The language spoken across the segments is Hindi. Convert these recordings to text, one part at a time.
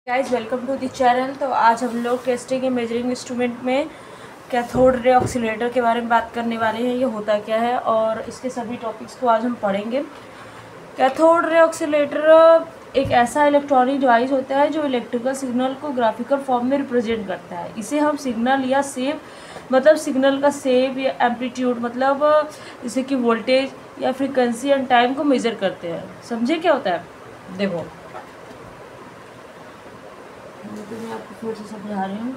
Guys welcome to the channel. तो आज हम लोग टेस्टिंग एंड मेजरिंग इंस्ट्रूमेंट में कैथोड रे ऑक्सीलेटर के बारे में बात करने वाले हैं। ये होता क्या है और इसके सभी टॉपिक्स को आज हम पढ़ेंगे। कैथोड रे ऑक्सीलेटर एक ऐसा इलेक्ट्रॉनिक डिवाइस होता है जो इलेक्ट्रिकल सिग्नल को ग्राफिकल फॉर्म में रिप्रेजेंट करता है। इसे हम सिग्नल या सेव मतलब सिग्नल का सेव या एम्पलीट्यूड मतलब जैसे कि वोल्टेज या फ्रीक्वेंसी एंड टाइम को मेजर करते हैं। समझे क्या होता है? देखो तो मैं आपको फिर से समझा रही हूँ।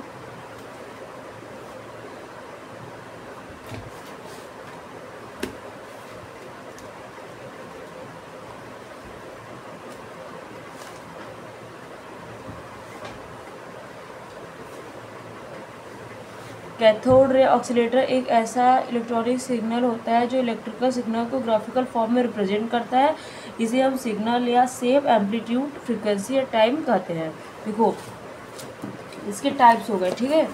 कैथोड रे ऑक्सीलेटर एक ऐसा इलेक्ट्रॉनिक सिग्नल होता है जो इलेक्ट्रिकल सिग्नल को ग्राफिकल फॉर्म में रिप्रेजेंट करता है। इसे हम सिग्नल या सेव एम्पलीट्यूड फ्रीक्वेंसी या टाइम कहते हैं। देखो इसके टाइप्स हो गए, ठीक है।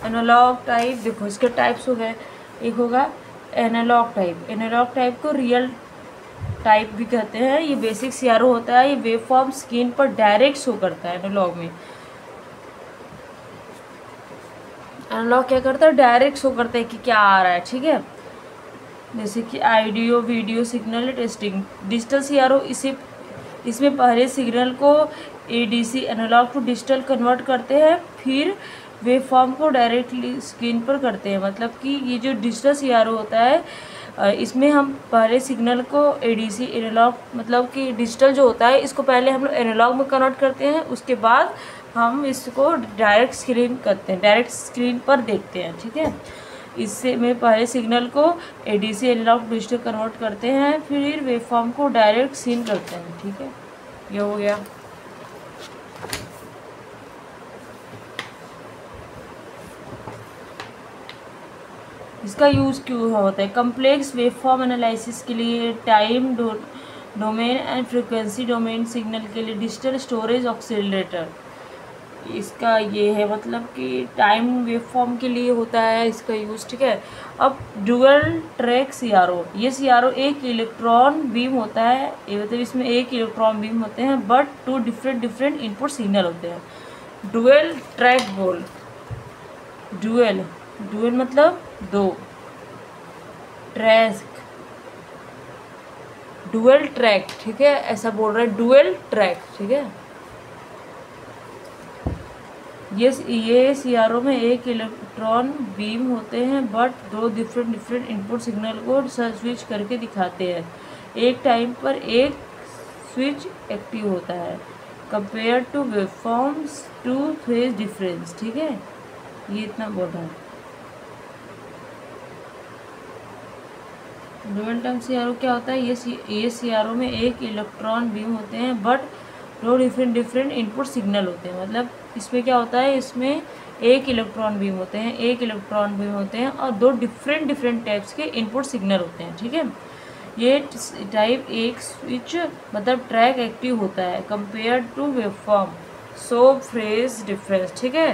एनालॉग टाइप, देखो इसके टाइप्स हो गए। एक होगा एनालॉग टाइप। एनालॉग टाइप को रियल टाइप भी कहते हैं। ये बेसिक सीआरओ होता है। ये वेव फॉर्म स्क्रीन पर डायरेक्ट शो करता है। एनालॉग में एनालॉग क्या करता है? डायरेक्ट शो करता है कि क्या आ रहा है, ठीक है। जैसे कि audio video signal testing. Digital CRO इसमें पहले सिग्नल को ADC analogue to digital convert करते हैं, फिर वेव फॉर्म को डायरेक्टली स्क्रीन पर करते हैं। मतलब कि ये जो डिजिटल सीआरओ होता है इसमें हम पहले सिग्नल को एडीसी एनालॉग मतलब कि डिजिटल जो होता है इसको पहले हम लोग एनालॉग में कन्वर्ट करते हैं, उसके बाद हम इसको डायरेक्ट स्क्रीन करते हैं, डायरेक्ट स्क्रीन पर देखते हैं, ठीक है। इससे में पहले सिग्नल को एडीसी एनालॉग डिजिटल कन्वर्ट करते हैं, फिर वेव फॉर्म को डायरेक्ट सीन करते हैं, ठीक है। ये हो गया। इसका यूज़ क्यों होता है? कम्प्लेक्स वेव फॉर्म एनालिसिस के लिए, time domain and frequency domain signal के लिए, डिजिटल स्टोरेज ऑक्सीलेटर इसका ये है, मतलब कि टाइम वेव फॉर्म के लिए होता है इसका यूज़, ठीक है। अब डुअल ट्रैक सीआरओ। ये सीआरओ एक इलेक्ट्रॉन बीम होता है, ये मतलब इसमें एक इलेक्ट्रॉन बीम होते हैं but two different input signal होते हैं। डुअल ट्रैक बोल, डुअल मतलब दो, ट्रैक डुअल ट्रैक, ठीक है, ऐसा बोल रहा है डुअल ट्रैक, ठीक है। ये सीआरओ में एक इलेक्ट्रॉन बीम होते हैं बट दो डिफरेंट इनपुट सिग्नल को स्विच करके दिखाते हैं। एक टाइम पर एक स्विच एक्टिव होता है compare two waveforms to phase difference, ठीक है। ये इतना बोल रहा है। डुअल टाइम सीआरओ क्या होता है? ये सीआरओ में एक इलेक्ट्रॉन बीम होते हैं बट दो डिफरेंट इनपुट सिग्नल होते हैं। मतलब इसमें क्या होता है? इसमें एक इलेक्ट्रॉन बीम होते हैं और दो डिफरेंट टाइप्स के इनपुट सिग्नल होते हैं, ठीक है। ये टाइप एक स्विच मतलब ट्रैक एक्टिव होता है compare two waveform so phase difference, ठीक है।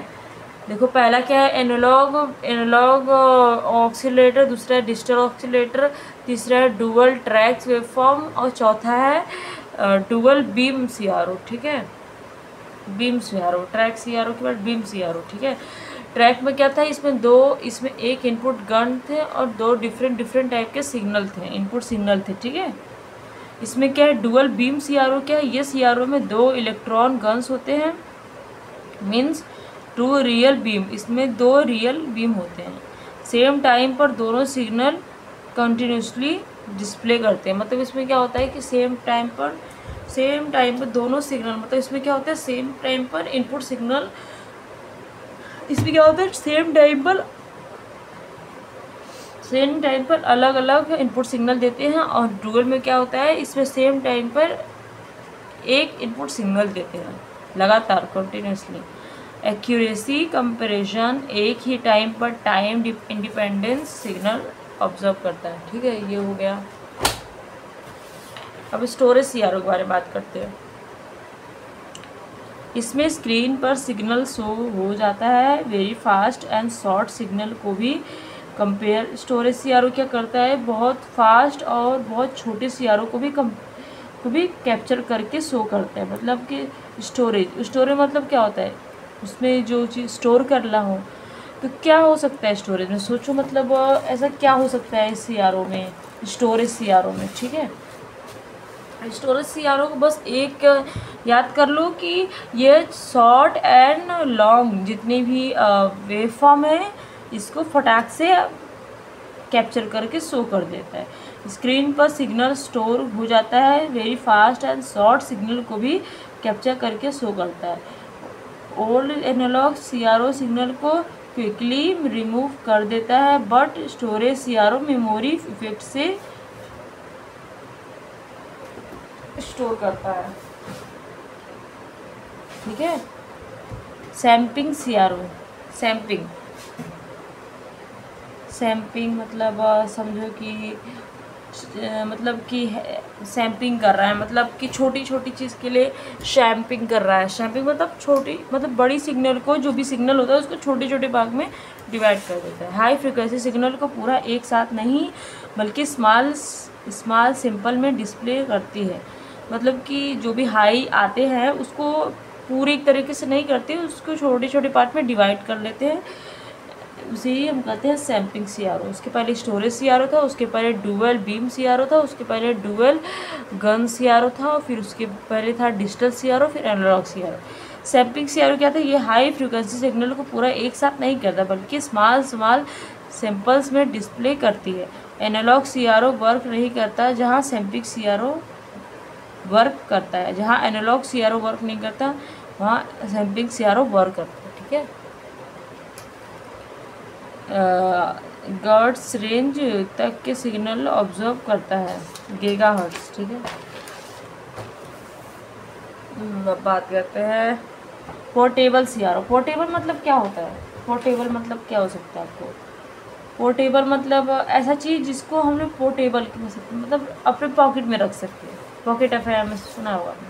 देखो पहला क्या है? एनालॉग ऑक्सीलेटर, दूसरा है डिजिटल ऑक्सीलेटर, तीसरा है डुअल ट्रैक वेवफॉर्म और चौथा है डुअल बीम सीआरओ, ठीक है। बीम सीआरओ, ट्रैक सीआरओ के बाद बीम सीआरओ, ठीक है। ट्रैक में क्या था? इसमें एक इनपुट गन थे और दो डिफरेंट टाइप के सिग्नल थे, इनपुट सिग्नल थे, ठीक है। इसमें क्या है? डुअल बीम सीआरओ क्या है? ये सीआरओ में दो इलेक्ट्रॉन गन्स होते हैं, मीन्स टू रियल बीम। इसमें दो रियल बीम होते हैं, सेम टाइम पर दोनों सिग्नल कंटिन्यूसली डिस्प्ले करते हैं। मतलब इसमें क्या होता है कि सेम टाइम पर दोनों सिग्नल, मतलब इसमें क्या होता है? सेम टाइम पर इनपुट सिग्नल, इसमें क्या होता है? सेम टाइम पर अलग अलग इनपुट सिग्नल देते हैं। और डुअल में क्या होता है? इसमें सेम टाइम पर एक इनपुट सिग्नल देते हैं लगातार कंटिन्यूसली। एक्यूरेसी कंपैरिजन, एक ही टाइम पर टाइम इंडिपेंडेंस सिग्नल ऑब्जर्व करता है, ठीक है। ये हो गया। अब स्टोरेज सीआरओ के बारे में बात करते हैं। इसमें स्क्रीन पर सिग्नल शो हो जाता है, very fast and short signal को भी कंपेयर। स्टोरेज सीआरओ क्या करता है? बहुत फास्ट और बहुत छोटे सीआरओ को भी को भी कैप्चर करके शो करता है। मतलब कि स्टोरेज मतलब क्या होता है, उसमें जो चीज़ स्टोर करना हो तो क्या हो सकता है स्टोरेज में, सोचो मतलब ऐसा क्या हो सकता है CRO में, स्टोरेज CRO में। ठीक है, स्टोरेज CRO को बस एक याद कर लो कि ये शॉर्ट एंड लॉन्ग जितनी भी वेव फॉर्म है इसको फटाक से कैप्चर करके शो कर देता है। स्क्रीन पर सिग्नल स्टोर हो जाता है, very fast and short signal को भी कैप्चर करके शो करता है। ओल्ड एनालॉग CRO सिग्नल को क्विकली रिमूव कर देता है, but storage CRO memory effect से स्टोर करता है। ठीक है, सैम्पिंग CRO, सैम्पिंग मतलब समझो कि मतलब कि सैम्पिंग कर रहा है, मतलब कि छोटी छोटी चीज़ के लिए शैम्पिंग कर रहा है। शैम्पिंग मतलब छोटी, मतलब बड़ी सिग्नल को, जो भी सिग्नल होता है उसको छोटे छोटे भाग में डिवाइड कर देता है। हाई फ्रिक्वेंसी सिग्नल को पूरा एक साथ नहीं बल्कि स्मॉल सिंपल में डिस्प्ले करती है। मतलब कि जो भी हाई आते हैं उसको पूरी एक तरीके से नहीं करते, उसको छोटे छोटे पार्ट में डिवाइड कर लेते हैं, उसे ही हम कहते हैं सैम्पिंग CRO। उसके पहले स्टोरेज CRO था, उसके पहले डुअल बीम CRO था, उसके पहले डुअल गन CRO था, और फिर उसके पहले था डिजिटल CRO, फिर एनालॉग CRO। सैम्पिंग CRO क्या था, ये हाई फ्रिक्वेंसी सिग्नल को पूरा एक साथ नहीं करता बल्कि स्मॉल सैम्पल्स में डिस्प्ले करती है। एनालॉग CRO वर्क नहीं करता जहाँ सैम्पिंग CRO वर्क करता है, जहाँ एनालॉग CRO वर्क नहीं करता वहाँ सैम्पिंग CRO वर्क करता है। ठीक है, गर्ट्स रेंज तक के सिग्नल ऑब्जर्व करता है, गीगाहर्ट्ज। ठीक है, अब बात करते हैं पोर्टेबल CRO। पोर्टेबल मतलब क्या होता है, पोर्टेबल मतलब क्या हो सकता है आपको, पोर्टेबल मतलब ऐसा चीज़ जिसको हम लोग पोर्टेबल कह सकते हैं, मतलब अपने पॉकेट में रख सकते हैं। पॉकेट अफेयर में सुना होगा आपने।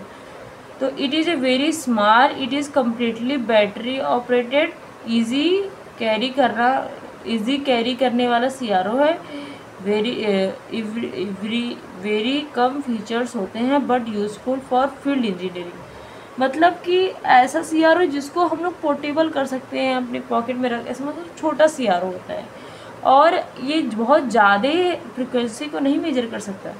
तो it is a very small, it is completely battery operated, easy carry करने वाला CRO है। वेरी कम फीचर्स होते हैं but useful for field engineering. मतलब कि ऐसा CRO जिसको हम लोग पोर्टेबल कर सकते हैं, अपने पॉकेट में रख, ऐसा मतलब छोटा CRO होता है, और ये बहुत ज़्यादा फ्रिक्वेंसी को नहीं मेजर कर सकता,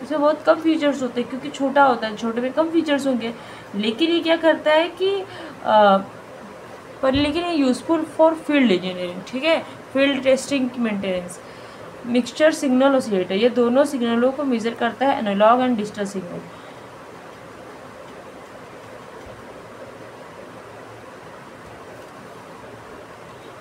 इसमें बहुत कम फीचर्स होते हैं क्योंकि छोटा होता है, छोटे में कम फीचर्स होंगे। लेकिन ये क्या करता है कि लेकिन ये यूज़फुल फॉर फील्ड इंजीनियरिंग। ठीक है, फील्ड टेस्टिंग की मेंटेनेंस। मिक्सचर सिग्नल ऑसिलेटर, ये दोनों सिग्नलों को मेजर करता है, एनालॉग एंड डिजिटल सिग्नल।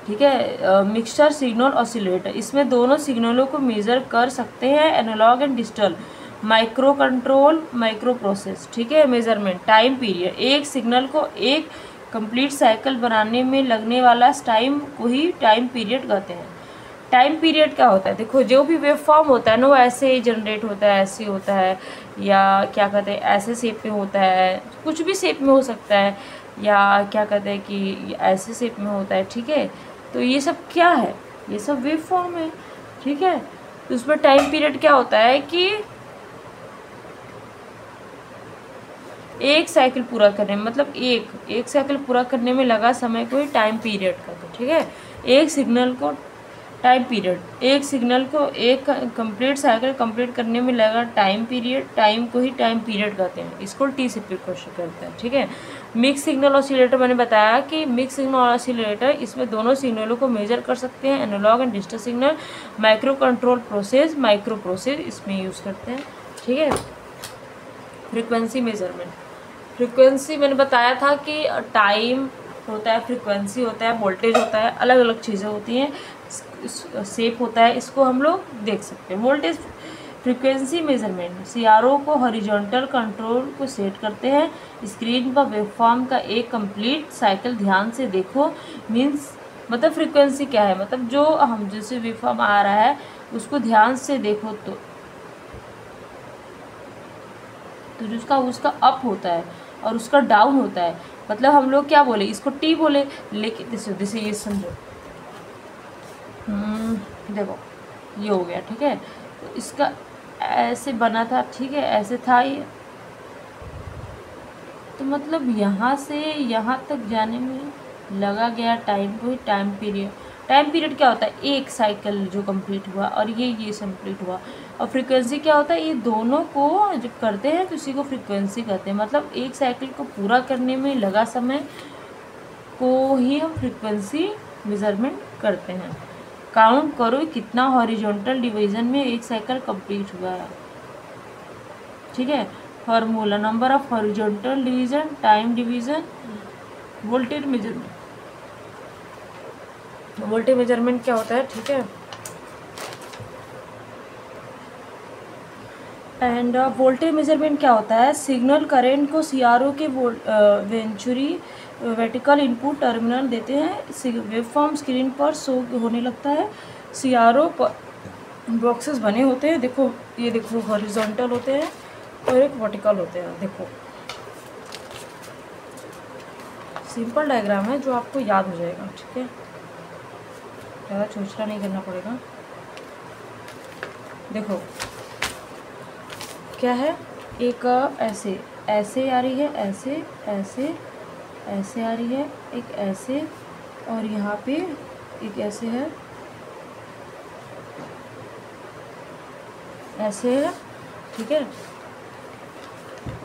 ठीक है, मिक्सचर सिग्नल ऑसिलेटर, इसमें दोनों सिग्नलों को मेज़र कर सकते हैं, analogue and digital. Micro control, micro process. ठीक है, मेजरमेंट, टाइम पीरियड, एक सिग्नल को एक कंप्लीट साइकिल बनाने में लगने वाला टाइम को ही टाइम पीरियड कहते हैं। टाइम पीरियड क्या होता है, देखो जो भी वेव फॉर्म होता है ना वो ऐसे ही जनरेट होता है, ऐसे होता है, या क्या कहते हैं ऐसे शेप में होता है, कुछ भी शेप में हो सकता है, या क्या कहते हैं कि ऐसे शेप में होता है। ठीक है, तो ये सब क्या है, ये सब वेव फॉर्म है। ठीक है, तो उसमें टाइम पीरियड क्या होता है कि एक साइकिल पूरा करने में, मतलब एक साइकिल पूरा करने में लगा समय को ही टाइम पीरियड कहते हैं। ठीक है, एक सिग्नल को टाइम पीरियड, एक सिग्नल को एक कंप्लीट साइकिल कंप्लीट करने में लगा टाइम पीरियड, टाइम को ही टाइम पीरियड कहते हैं, इसको T से क्वेश्चन करते हैं। ठीक है, मिक्स सिग्नल ऑसिलेटर, मैंने बताया कि मिक्स सिग्नल ऑसिलेटर इसमें दोनों सिग्नलों को मेजर कर सकते हैं, analogue and digital signal. Micro control process, micro process इसमें यूज़ करते हैं। ठीक है, फ्रिक्वेंसी मेजरमेंट, फ्रिक्वेंसी मैंने बताया था कि टाइम होता है, फ्रिक्वेंसी होता है, वोल्टेज होता है, अलग अलग चीज़ें होती हैं, शेप होता है, इसको हम लोग देख सकते हैं। वोल्टेज फ्रिक्वेंसी मेजरमेंट, CRO को हॉरिजॉन्टल कंट्रोल को सेट करते हैं, स्क्रीन पर वेवफॉर्म का एक कंप्लीट साइकिल ध्यान से देखो। मीन्स मतलब फ्रिक्वेंसी क्या है, मतलब जो हम जैसे वेवफॉर्म आ रहा है उसको ध्यान से देखो तो जिसका उसका अप होता है और उसका डाउन होता है। मतलब हम लोग क्या बोले, इसको T बोले, लेकिन जैसे ये समझो, देखो ये हो गया। ठीक है, तो इसका ऐसे बना था, ठीक है, ऐसे था ये। तो मतलब यहाँ से यहाँ तक जाने में लगा गया टाइम, कोई टाइम पीरियड। टाइम पीरियड क्या होता है, एक साइकिल जो कंप्लीट हुआ और ये कंप्लीट हुआ। और फ्रीक्वेंसी क्या होता है, ये दोनों को जब करते हैं तो इसी को फ्रीक्वेंसी कहते हैं। मतलब एक साइकिल को पूरा करने में लगा समय को ही हम फ्रीक्वेंसी मेज़रमेंट करते हैं। काउंट करो कितना हॉरिजॉन्टल डिवीजन में एक साइकिल कंप्लीट हुआ है, ठीक है। Formula, number of horizontal division, time division, voltage measurement. Voltage measurement क्या होता है, ठीक है। एंड वोल्टेज मेजरमेंट क्या होता है, सिग्नल करेंट को सीआरओ के वेंचुरी वर्टिकल इनपुट टर्मिनल देते हैं, वेवफॉर्म स्क्रीन पर शो होने लगता है। सीआरओ बॉक्सेस बने होते हैं, देखो ये देखो हॉरिजॉन्टल होते हैं और एक वर्टिकल होते हैं। देखो सिंपल डायग्राम है जो आपको याद हो जाएगा, ठीक है, ज़्यादा सोचना नहीं करना पड़ेगा। देखो क्या है, एक ऐसे ऐसे आ रही है, ऐसे ऐसे ऐसे आ रही है, एक ऐसे, और यहाँ पे एक ऐसे है, ऐसे है, ठीक है।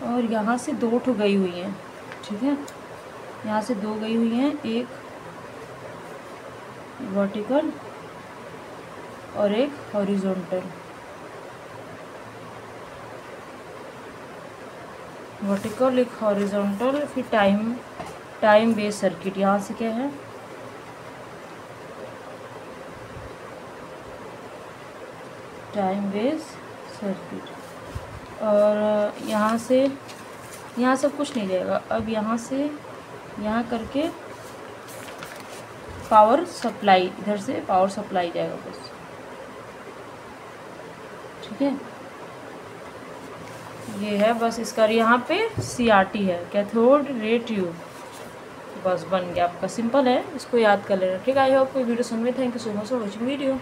और यहाँ से दो ठो गई हुई हैं, ठीक है, यहाँ से दो गई हुई हैं, एक वर्टिकल और एक हॉरिजॉन्टल। वर्टिकल एक हॉरिजॉन्टल, फिर टाइम बेस सर्किट। यहाँ से क्या है, टाइम बेस सर्किट। और यहाँ से यहाँ सब कुछ नहीं जाएगा। अब यहाँ से यहाँ करके पावर सप्लाई, इधर से पावर सप्लाई जाएगा बस, ठीक है। ये है बस इसका, यहाँ पे CRT है, कैथोड रे ट्यूब। बस बन गया आपका, सिंपल है, इसको याद कर लेना, ठीक है। आई होप कोई वीडियो समझ में। Thank you so much for watching video.